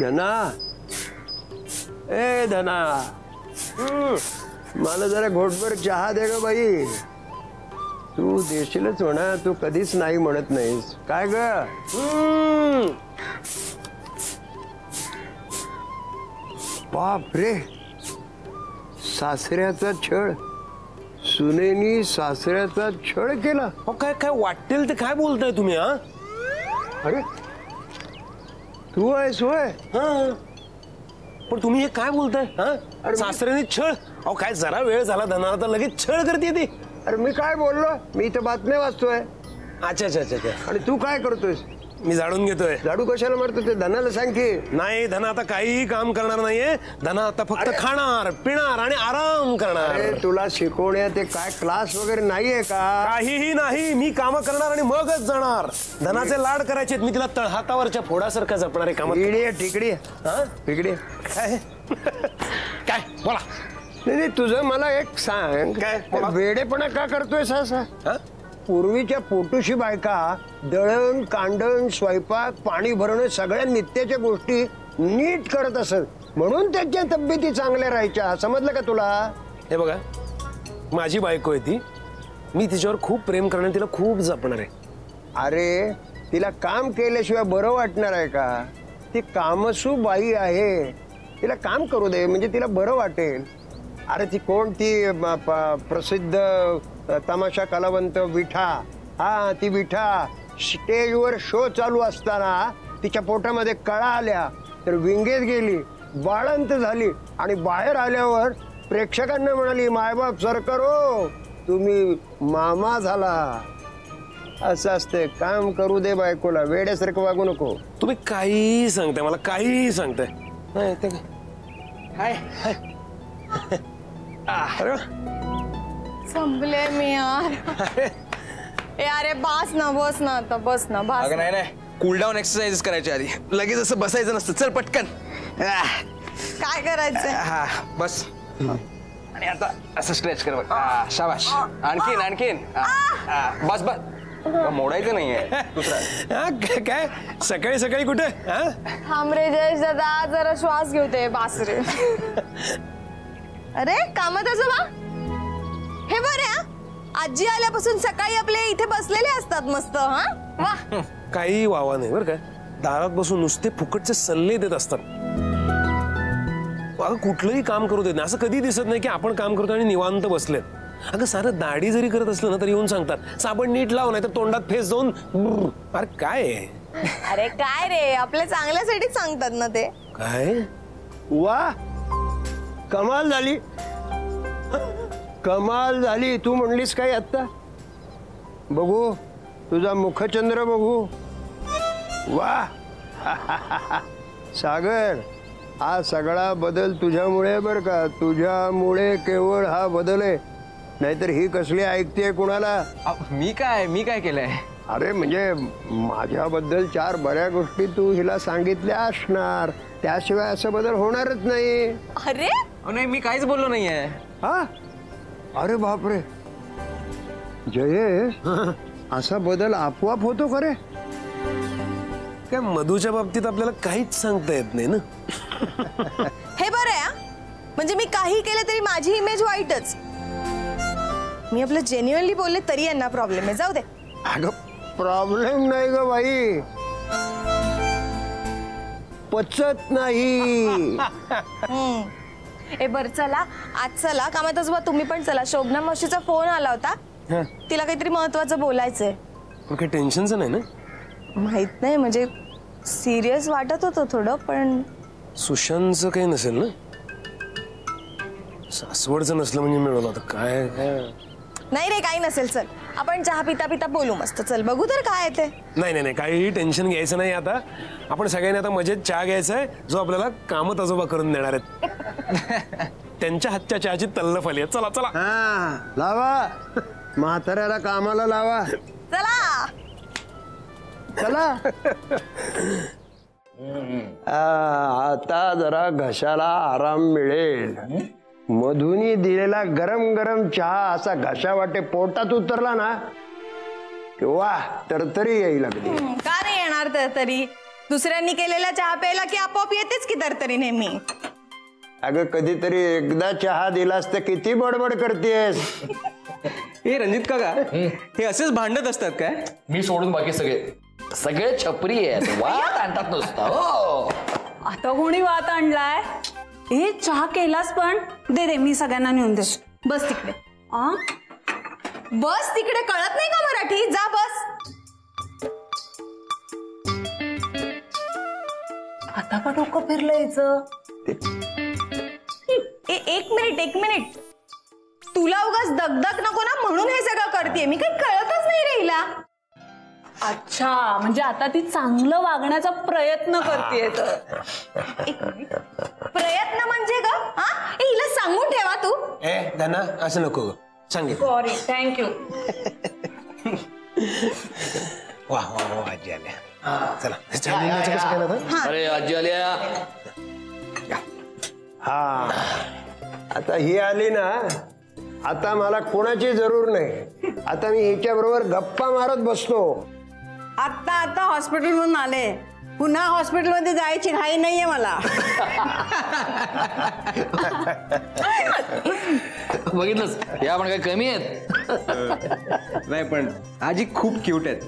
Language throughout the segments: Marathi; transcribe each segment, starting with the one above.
धना, ए धना, मला जरा घोटभर चहा दे ग बाई. तू देशीलच म्हणा, तू कधीच नाही म्हणत नाहीस काय ग. बाप रे, सासऱ्याचा छळ, सुनेनी सासऱ्याचा छळ केला. काय काय वाटेल ते काय बोलताय तुम्ही? हा, अरे तू आहेस होय? हा, पण तुम्ही हे काय बोलताय? हा, सासऱ्याने छळ? अहो काय जरा वेळ झाला धनाला तर लगेच छळ करते ती. अरे मी काय बोललो? मी इथं बातम्या वाचतोय. अच्छा अच्छा अच्छा अच्छा. आणि तू काय करतोयस? मी झाडून घेतोय. झाडू कशाला मारतो ते धनाला सांग की. नाही, धना आता काहीही काम करणार नाहीये. धना आता फक्त खाणार पिणार आणि आराम करणार. अरे तुला शिकवण्यात ते काय क्लास वगैरे नाहीये का? काहीही नाही, मी काम करणार आणि मगच जाणार. धनाचे लाड करायचे, मी तिला तळहातावरच्या फोडासारखं जपणार आहे काम. तिकडी हा तिकडी काय काय बोला. नाही तुझं मला एक सांग, काय? वेडेपणा का करतोय असा? पूर्वीच्या पोटूशी बायका दळण कांडण स्वयंपाक पाणी भरणं सगळ्या नित्याच्या गोष्टी नीट करत असत, म्हणून त्याच्या तब्येती चांगल्या राहायच्या. समजलं का तुला? हे बघा, माझी बायको आहे ती, मी तिच्यावर खूप प्रेम करणार, तिला खूप जपणार आहे. अरे तिला काम केल्याशिवाय बरं वाटणार आहे का? ती कामसू बाई आहे, तिला काम करू दे म्हणजे तिला बरं वाटेल. अरे ती कोण? ती प्रसिद्ध तमाशा कलावंत विठा. हा, ती विठा स्टेजवर शो चालू असताना तिच्या पोटामध्ये कळा आल्या तर विंगेत गेली, बाळंत झाली आणि बाहेर आल्यावर प्रेक्षकांना म्हणाली, मायबाप सरकार हो, तुम्ही मामा झाला. असं असते. काम करू दे बायकोला, वेड्यासारखं वागू नको. तुम्ही काही सांगताय, मला काही सांगताय. नाही ते हाय हाय. अरे संपले मी यार. अरे बस ना, बस ना, आता बस ना, बस. अगं नाही नाही, कूल डाऊन एक्सरसाइज करायची आधी, लगेच असं बसायचं नसतं. चल पटकन. काय करायचं? हा बस. आणि आता असं स्ट्रेच कर बघ. शाबाश. आणखीन आणखीन. बस बस, मोडायचं नाहीये दुसरा. काय सकाळी सकाळी कुठे? थांब रे जयेश दादा, जरा श्वास घेते. बासरे. अरे कामात आजोबा, हे बरे, आजी आल्यापासून सकाळी आपले इथे बसलेले असतात मस्त. हा वा. काही वावा नाही बरं का, दारात बसून नुसते फुकटचे सल्ले देत असतात. अगं कुठलंही काम करू देत नाही, असं कधी दिसत नाही की आपण काम करतो आणि निवांत बसलेत. अगं सारं दाढी जरी करत असलं ना तरी येऊन सांगतात, साबण नीट लाव, नाही तर तोंडात फेस जाऊन. अरे काय? अरे काय रे, आपल्या चांगल्यासाठीच सांगतात ना ते. काय? वा, कमाल झाली, कमाल झाली. तू म्हणलीस काय आता? बघू तुझा मुखचंद्र बघू. वा. सागर, हा सगळा बदल तुझ्यामुळे बर का, तुझ्यामुळे केवळ हा बदल आहे, नाहीतर ही कसली ऐकते कुणाला. मी काय केलंय? अरे म्हणजे माझ्याबद्दल 4 बऱ्या गोष्टी तू हिला सांगितल्या असणार, त्याशिवाय असं बदल होणारच नाही. अरे नाही, मी काहीच बोललो नाहीये. हा, अरे बापरे जयेश, असा बदल आपोआप होतो का रे? काय मधूच्या बाबतीत आपल्याला काहीच सांगता येत नाही ना. हे बरं आहे, म्हणजे मी काही केलं तरी माझी इमेज वाईटच. मी आपलं जेन्युइनली बोलले तरी यांना प्रॉब्लेम आहे. जाऊ दे. अगं प्रॉब्लेम नाही ग बाई, पचत नाही. ए बर चला, आज चला कामात आजोबा, तुम्ही पण चला. शोभना मावशीचा फोन आला होता, तिला काहीतरी महत्वाचं बोलायचंय. काही टेन्शनचं नाही ना? माहित नाही, म्हणजे सिरियस वाटत होतं थोडं, पण सुशांतचं काही नसेल ना? सासवडचं नसलं म्हणजे मिळवलं आता काय? नाही रे, काही नसेल. चल आपण चहा पिता पिता बोलू मस्त. चल बघू तर काय ते. नाही नाही नाही, काहीही टेन्शन घ्यायचं नाही. आता आपण सगळ्यांनी आता मजेत चहा घ्यायचा आहे, जो आपल्याला कामत आजोबा करून देणार आहेत. त्यांच्या हातच्या चहाची तल्लफाली आहे. चला चला. हा, लावा म्हाताऱ्याला कामाला लावा. चला चला. आता जरा घशाला आराम मिळेल. मधुनी दिलेला गरम गरम चहा असा घशा वाटे पोटात उतरला ना, तेव्हा तरतरी येईल अगदी. का नाही येणार तर तरी? दुसऱ्यांनी केलेला चहा प्यायला की आपोआप येतेच की तरतरी नेहमी. अगं कधीतरी एकदा चहा दिलास तर किती बडबड करतेस. हे रणजित काका हे असेच भांडत असतात काय? मी सोडून बाकी सगळे छपरी आहेत, वाद आणतात नुसता. हो आता कोणी वाद आणलाय? ए चहा केलास पण दे मी सगळ्यांना नेऊन दे. बस तिकडे, आ? बस तिकडे. कळत नाही का मराठी? जा बस. आता का डोकं फिरलं याचं? एक मिनिट. तुला उगाच दगदग नको ना म्हणून हे सगळं करते. मी काही कळतच नाही रे हिला. अच्छा, म्हणजे आता ती चांगलं वागण्याचा प्रयत्न करतेय तर. एक मिनिट. प्रयत्न म्हणजे ग? हा, हिला सांगून ठेवा तू. ए धना असं नको ग, सांगितलं. Sorry, thank you. वा वा वा आजी आल्या. चला चहा देण्याचं कसं केलं आता? अरे आजी आल्या. हा आता ही आली ना, आता मला कोणाची जरूर नाही. आता मी हिच्या बरोबर गप्पा मारत बसतो. आता हॉस्पिटलमधून आले, पुन्हा हॉस्पिटलमध्ये जायची घाई नाहीये मला. बघितलंस, या पण काही कमी आहेत. नाही पण आजी खूप क्यूट आहेत.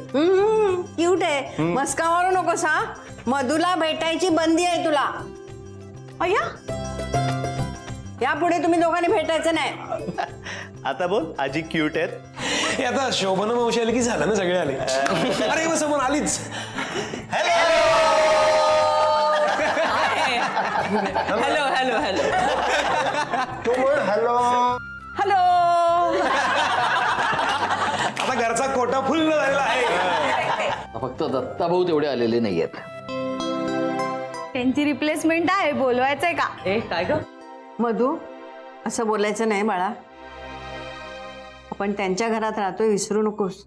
क्यूट आहे, मस्का मारू नकोस हा. मधुला भेटायची बंदी आहे तुला. अय्या, यापुढे तुम्ही दोघांनी भेटायचं नाही. आता बोल, आजी क्यूट आहेत. हे आता शोभना मावशी आली की झालं ना, सगळे आले. अरे मग समोर आलीच. हॅलो हॅलो हॅलो तू म्हण हॅलो. हॅलो. आता घरचा कोटा फुल झालेला आहे. फक्त दत्ताभाऊ तेवढे आलेले नाहीयेत. त्यांची रिप्लेसमेंट आहे, बोलवायचंय का? ए काय ग मधू, असं बोलायचं नाही बाळा. आपण त्यांच्या घरात राहतोय, विसरू नकोस.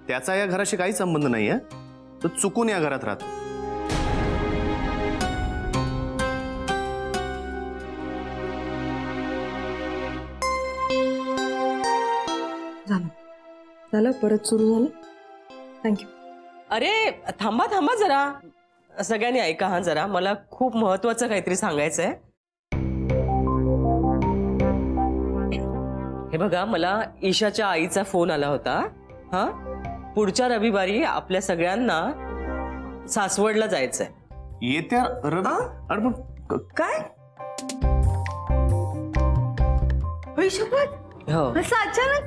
त्याचा या घराशी काही संबंध नाहीये. तो चुकून या घरात राहतो. झालं, परत सुरू झालं. थँक्यू. अरे थांबा जरा, सगळ्यांनी ऐका हा जरा. मला खूप महत्वाचं काहीतरी सांगायचंय. हे बघा, मला ईशाच्या आईचा फोन आला होता. हा, पुढच्या रविवारी आपल्या सगळ्यांना सासवडला जायचंय. येत्या अरे पण काय? होय शपथ. हो. असं अचानक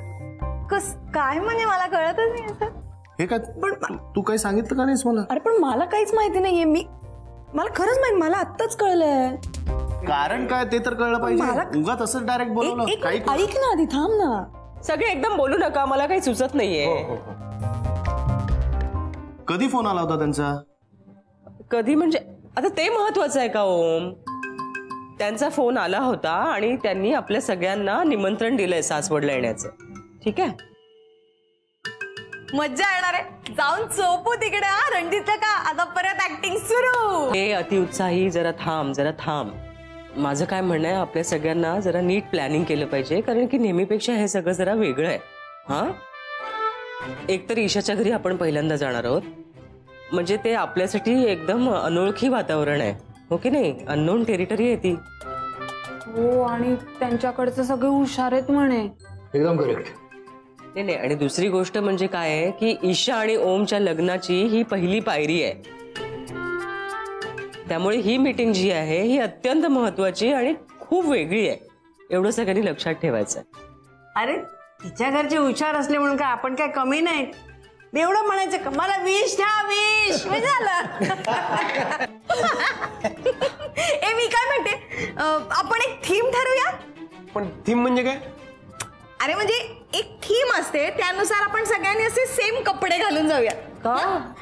काय म्हणजे मला कळतच नाही असं. हे काय, तू काही सांगितलं का नाहीस मला? अरे पण मला काहीच माहिती नाहीये. मला खरंच माहिती, मला आत्ताच कळलंय. कारण काय ते तर कळलं पाहिजे. उगाच असं डायरेक्ट बोलवलं काही. ऐक ना आधी, थांब ना. सगळे एकदम बोलू नका, मला काही सुचत नाहीये. कधी फोन आला होता त्यांचा? कधी म्हणजे आता ते महत्वाचं आहे का ओम? त्यांचा फोन आला होता आणि त्यांनी आपल्या सगळ्यांना निमंत्रण दिलंय सासवडला येण्याचं. ठीक आहे, मज्जा येणार आहे. जाऊन चोपू तिकडे. हा रणजित का आता परत ऍक्टिंग सुरू. हे अतिउत्साही, जरा थांब. माझं काय म्हणणं आहे, आपल्या सगळ्यांना जरा नीट प्लॅनिंग केलं पाहिजे, कारण की नेहमीपेक्षा हे सगळं जरा वेगळं आहे. हा, एकतर ईशाच्या घरी आपण पहिल्यांदा जाणार आहोत, म्हणजे ते आपल्यासाठी एकदम अनोळखी वातावरण आहे, हो की नाही? अननोन टेरिटरी आहे ती. हो, आणि त्यांच्याकडचे सगळे हुशार आहेत म्हणे. एकदम करेक्ट. नाही, आणि दुसरी गोष्ट म्हणजे काय आहे की ईशा आणि ओमच्या लग्नाची ही पहिली पायरी आहे. त्यामुळे ही मीटिंग जी आहे ही अत्यंत महत्वाची आणि खूप वेगळी आहे. एवढं सगळ्यांनी लक्षात ठेवायचं. अरे तिच्या घरचे हुशार असले म्हणून काय आपण काय कमी नाही. एवढं म्हणायचं का, मला विष द्या, विष झालं. ए मी काय म्हणते, आपण एक थीम ठरवूया. पण थीम म्हणजे काय? अरे म्हणजे एक थीम असते, त्यानुसार आपण सगळ्यांनी असे सेम कपडे घालून जाऊया.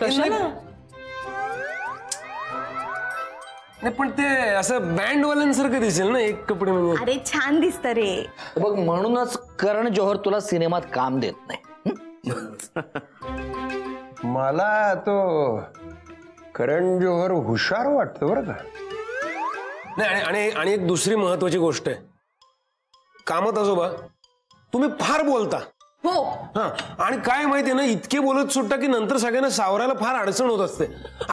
कशाला? नाही पण ते असं बँडवाल्यांसारखं दिसेल ना एक कपडे म्हणजे. अरे छान दिसत रे. बघ, म्हणूनच करण जोहर तुला सिनेमात काम देत नाही. मला तो करण जोहर हुशार वाटतो बरं का. नाही, आणि एक दुसरी महत्वाची गोष्ट आहे, कामत आजोबा तुम्ही फार बोलता. हो. हा, आणि काय माहितीये ना, इतके बोलत सुटता की नंतर सगळ्यांना सावरायला फार अडचण होत असते.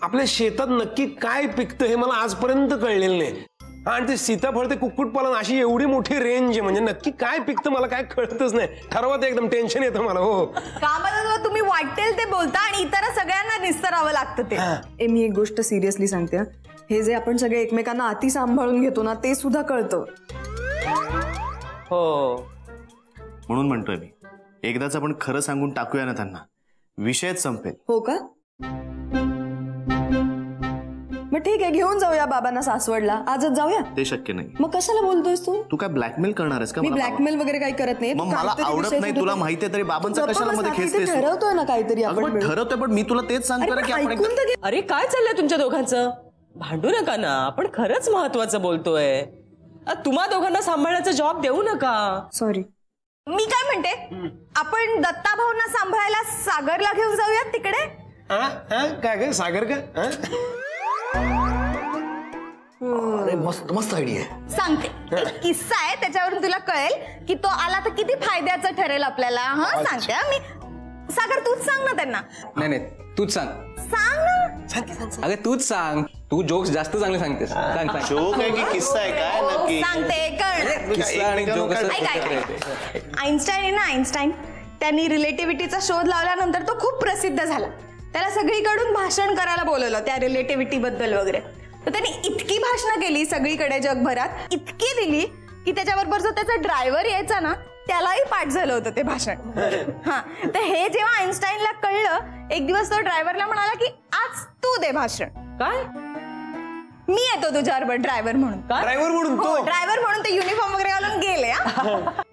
आपल्या शेतात नक्की काय पिकतं हे मला आजपर्यंत कळलेलं नाही. आणि ते सीताफळ ते कुक्कुटपालन अशी एवढी मोठी रेंज आहे, म्हणजे नक्की काय पिकतं मला काय कळतच नाही. ठरवत एकदम टेन्शन येतं मला. हो, कामात तुम्ही वाटेल ते बोलता आणि इतर सगळ्यांना निस्तरावं लागतं ते. ए, मी एक गोष्ट सिरियसली सांगते हं. हे जे आपण सगळे एकमेकांना अति सांभाळून घेतो ना, ते सुद्धा कळतं. हो, म्हणून म्हणतोय मी, एकदाच आपण खरं सांगून टाकूया ना त्यांना, विषयच संपेल. हो का? मग ठीक आहे, घेऊन जाऊया बाबांना सासवडला. आजच जाऊया. ते शक्य नाही. मग कशाला बोलतोयस तू? काय ब्लॅकमेल करणार आहेस का मी मला? ब्लॅकमेल वगैरे काही करत नाही. मग मला आवडत नाही, तुला माहितीये तरी बाबांचा कशाला मध्ये खेचतेस? ठरवतोय ना काहीतरी आपण मिळून. ठरवतोय, पण मी तुला तेच सांगतो ना की आपण ऐकून तर घे. अरे काय चाललंय तुमच्या दोघांचं? भांडू नका ना, आपण खरंच महत्वाचं बोलतोय. तुम्हा दोघांना सांभाळण्याचा जॉब देऊ नका. सॉरी. मी काय म्हणते, आपण दत्ता भाऊंना सांभाळायला सागरला घेऊन जाऊयात तिकडे. काय काय सागर का? अरे मस्त मस्त आयडिया आहे. सांगते, एक किस्सा आहे, त्याच्यावरून तुला कळेल की तो आला तर किती फायद्याचं ठरेल आपल्याला. हा, सांगते मी. सागर तूच सांग ना त्यांना. नाही तूच सांग. सांग ना. अगं तूच सांग, तू जोक्स जास्त चांगले सांगतेस. सांग सांग. जोक आहे की किस्सा आहे काय नक्की? सांगते कळ. किस्सा आणि जोक असं ऐक आईन्स्टाईन आहे ना, आईन्स्टाईन, त्यांनी रिलेटिव्हिटीचा शोध लावल्यानंतर तो खूप प्रसिद्ध झाला. त्याला सगळीकडून भाषण करायला बोलवलं त्या रिलेटिव्हिटी बद्दल वगैरे. तर त्यांनी इतकी भाषणं केली सगळीकडे जगभरात, इतकी दिली की त्याच्याबरोबर जो त्याचा ड्रायव्हर यायचा ना, त्यालाही पाठ झालं होतं ते भाषण. हा, तर हे जेव्हा आईन्स्टाईनला कळलं, एक दिवस तो ड्रायव्हरला म्हणाला की आज तू दे भाषण. काय? मी येतो तुझ्याबरोबर ड्रायव्हर म्हणून. ड्रायव्हर म्हणून तो? ड्रायव्हर म्हणून ते युनिफॉर्म वगैरे घालून गेले.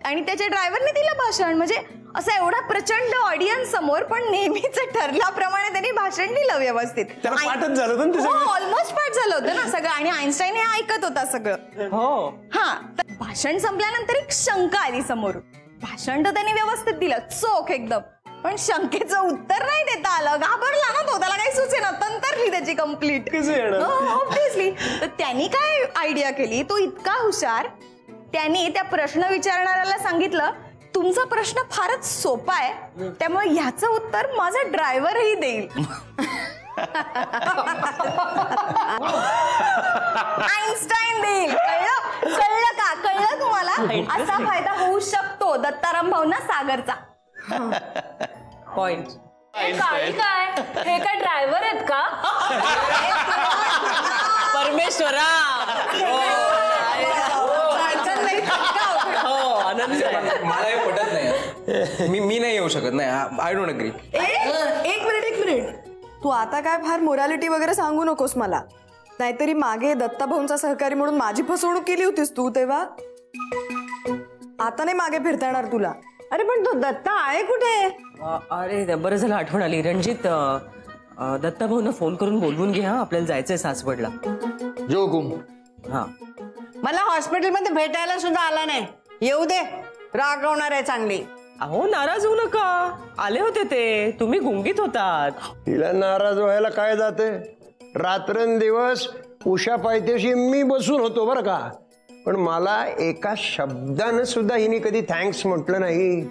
आणि त्याच्या ड्रायव्हरने दिलं भाषण. म्हणजे असं एवढा प्रचंड ऑडियन्स समोर, पण नेहमीच ठरल्याप्रमाणे त्यांनी भाषण दिलं व्यवस्थित. त्याला पाठच झालं होतं ना ते सगळं? ऑलमोस्ट पाठ झालं होतं ना सगळं. आणि आईन्स्टाईन हे ऐकत होता सगळं. हो. हा, तर भाषण संपल्यानंतर एक शंका आली समोर. भाषण तर त्यांनी व्यवस्थित दिलं, चोख एकदम, पण शंकेचं उत्तर नाही देता आलं. घाबरला ना तो, त्याला काही सुचेना, तंतरली त्याची कम्प्लीट. ऑब्विसली. तर त्यांनी काय आयडिया केली, तो इतका हुशार, त्यांनी त्या प्रश्न विचारणाऱ्याला सांगितलं, तुमचा प्रश्न फारच सोपा आहे, त्यामुळे ह्याचं उत्तर माझा ड्रायव्हरही देईल. आईन्स्टाईन देईल. कळलं का? कळलं तुम्हाला? असा फायदा होऊ शकतो दत्ताराम भाऊंना सागरचा. पॉइंट. काय काय हे काय ड्रायव्हर आहेत का? परमेश्वरा. हो, आनंद. मला हे पटत नाही. मी नाही येऊ शकत. नाही, आय डोंट अग्री. एक मिनिट. तू आता काय फार मोरॅलिटी वगैरे सांगू नकोस मला. नाहीतरी मागे दत्ता भाऊंचा सहकारी म्हणून माझी फसवणूक केली होतीस तू तेव्हा. आता नाही मागे फिरता येणार तुला. अरे पण तो दत्ता आहे कुठे? अरे बरं झालं आठवण आली. रणजित, दत्ता भाऊंना फोन करून बोलवून घे. हा, आपल्याला जायचंय सासवडला. जो हुकुम. हा, मला हॉस्पिटलमध्ये भेटायला सुद्धा आला नाही. येऊ दे, रागवणार आहे चांगली. अहो नाराज होऊ नका. आले होते ते, तुम्ही गुंगीत होतात. तिला नाराज व्हायला काय जाते? रात्रंदिवस उषा पायथ्याशी मी बसून होतो बरं का, पण मला एका शब्दानं सुद्धा हिने कधी थँक्स म्हटलं नाही.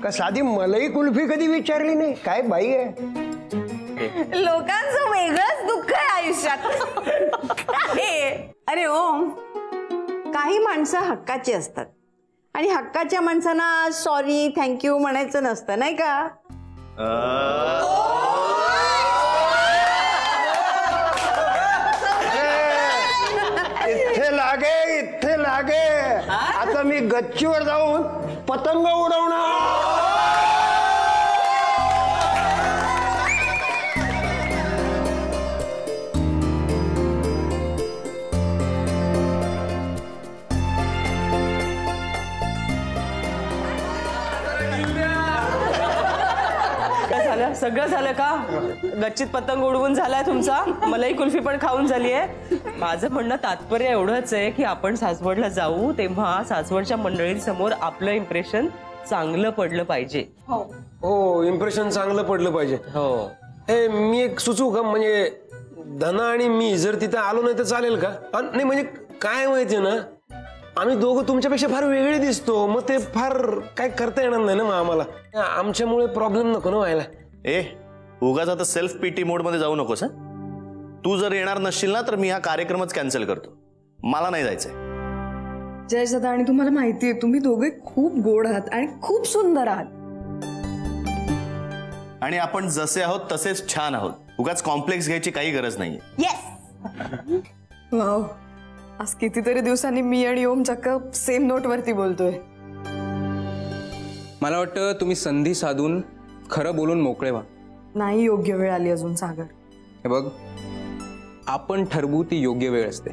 का साधी मलाई कुल्फी कधी विचारली नाही. काय बाई आहे. लोकांचं वेगळंच दुःख आहे आयुष्यात. अरे ओम, काही माणसं हक्काची असतात आणि हक्काच्या माणसांना सॉरी थँक्यू म्हणायचं नसतं, नाही का? इथे लागे. आता मी गच्चीवर जाऊन पतंग उडवणार. सगळं झालं का? गच्चीत पतंग उडवून झालाय तुमचा, मलाई कुल्फी पण खाऊन झालीये. माझं म्हणणं तात्पर्य एवढंच आहे की आपण सासवडला जाऊ तेव्हा सासवडच्या मंडळींसमोर आपलं इम्प्रेशन चांगलं पडलं पाहिजे. हो, इम्प्रेशन चांगलं पडलं पाहिजे. हो. मी एक सुचू का? म्हणजे धना आणि मी जर तिथे आलो नाही तर चालेल का? नाही म्हणजे काय माहितीये ना, आम्ही दोघं तुमच्यापेक्षा फार वेगळे दिसतो, मग ते फार काय करता येणार नाही ना मग आम्हाला. आमच्यामुळे प्रॉब्लेम नको ना व्हायला. ए उगाच आता सेल्फ पीटी मोड मध्ये जाऊ नकोस. तू जर येणार नसशील ना तर मी हा कार्यक्रमच कॅन्सल करतो. मला नाही जायचंय. जयेश दादा, आणि तुम्हाला माहितीये तुम्ही दोघे खूप गोड आहात आणि खूप सुंदर आहात. आणि आपण जसे आहोत तसेच छान आहोत. उगाच कॉम्प्लेक्स घ्यायची काही गरज नाहीये. येस. वाव, आज कितीतरी दिवसांनी मी आणि ओम चक्क सेम नोट वरती बोलतोय. मला वाटतं तुम्ही संधी साधून खरं बोलून मोकळे व्हा. नाही योग्य वेळ आली अजून सागर. हे बघ, आपण ठरवू ती योग्य वेळ असते.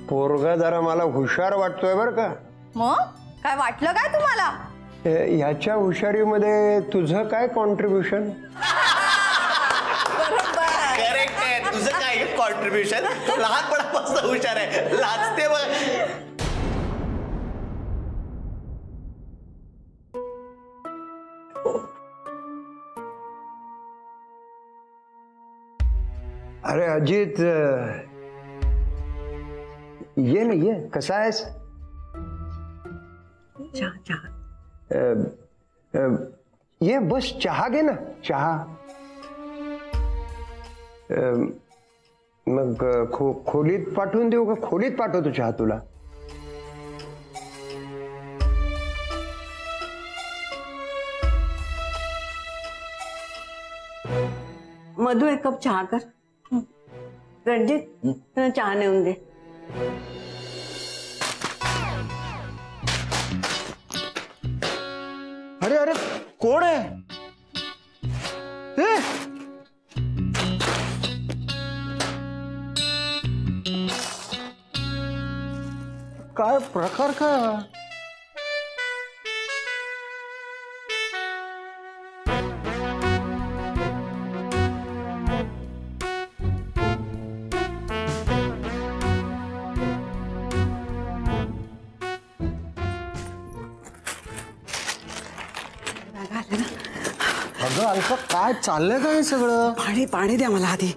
पोरगा जरा मला हुशार वाटतोय बर का. मग काय वाटलं काय तुम्हाला? ह्याच्या हुशारीमध्ये तुझं काय कॉन्ट्रीब्युशन? करेक्ट आहे. तुझं काय कॉन्ट्रीब्युशन? लहानपणापासून हुशार आहे. लाजते बघ. अरे अजित, ये ना ये. कसा आहेस? ये बस चहा घे ना. चहा. मग खोलीत पाठवून देऊ का? खोलीत पाठवतो चहा तुला. मधू एक कप चहा कर. रणजित चहा नेऊन दे. अरे अरे कोण आहे? काय प्रकार काय? अगं अल्का, काय चाललंय काय सगळं? पाणी पाणी द्या मला आधी.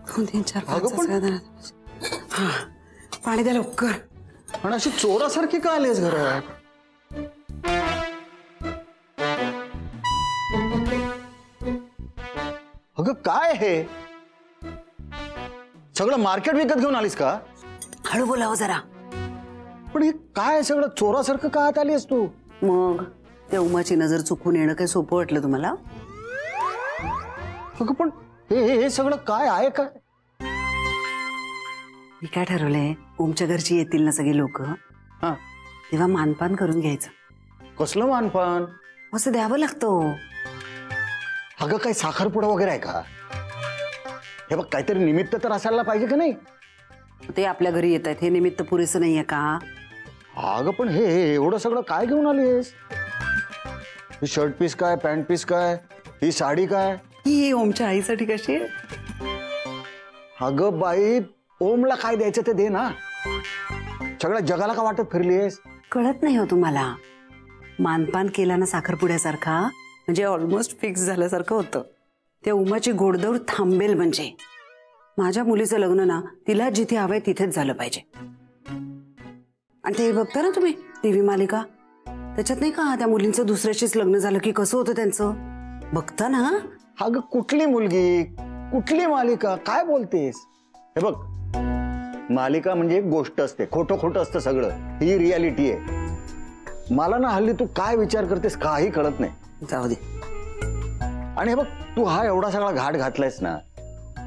2 3 4 5 हा, पाणी द्या लवकर. पण अशी चोरासारखी का आलीस घरात? अगं काय हे सगळं मार्केट विकत घेऊन आलीस का? हळू बोलावं जरा. पण हे काय सगळं चोरासारखं का आत आलीस तू? मग त्या उमाची नजर चुकून येणं काही सोपं वाटलं तुम्हाला? अगं पण हे सगळं काय आहे काय? मी काय ठरवलंय, ओमच्या घरची येतील ना सगळी लोक, तेव्हा मानपान करून घ्यायचं. कसलं मानपान? असं द्यावं लागतं. अगं काय साखरपुडा वगैरे आहे का? हे बघ, काहीतरी निमित्त तर असायला पाहिजे का नाही? ते आपल्या घरी येत आहेत, हे निमित्त पुरेसं नाहीये का? अगं पण हे एवढं सगळं काय घेऊन आलीस? ही शर्ट पीस काय, पॅन्ट पीस काय, ही साडी काय? ही ओमच्या आईसाठी कशी? अगं बाई, ओमला काय द्यायचं ते दे ना. सगळ्या जगाला का वाटत फिरलीस? कळत नाही हो तुम्हाला? मानपान केला ना साखरपुड्यासारखा, म्हणजे ऑलमोस्ट फिक्स झाल्यासारखं होतं. त्या उमाची गोडदौड थांबेल. म्हणजे माझ्या मुलीचं लग्न ना तिला जिथे हवंय तिथेच झालं पाहिजे. आणि ते बघता ना तुम्ही टीव्ही मालिका, त्याच्यात नाही का त्या मुलींचं दुसऱ्याशीच लग्न झालं की कसं होतं त्यांचं, बघता ना? अगं कुठली मुलगी, कुठली मालिका, काय बोलतेस? हे बघ, मालिका म्हणजे एक गोष्ट असते, खोटं खोटं असतं सगळं. ही रियालिटी आहे. मला ना हल्ली तू काय विचार करतेस काही कळत नाही. जाऊ दे. आणि हे बघ, तू हा एवढा सगळा घाट घातलायस ना,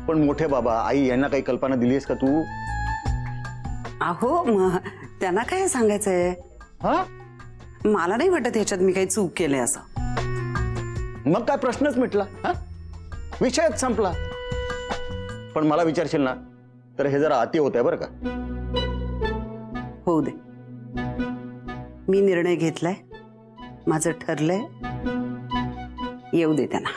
पण मोठे बाबा आई यांना काही कल्पना दिलीस का तू? अहो मग त्यांना काय सांगायचंय? हा, मला नाही वाटत ह्याच्यात मी काही चूक केलंय असं. मग काय प्रश्नच मिटला, विषयच संपला. पण मला विचारशील ना तर हे जरा अति होत आहे बरं का. होऊ दे, मी निर्णय घेतलाय, माझं ठरलंय, येऊ दे त्यांना.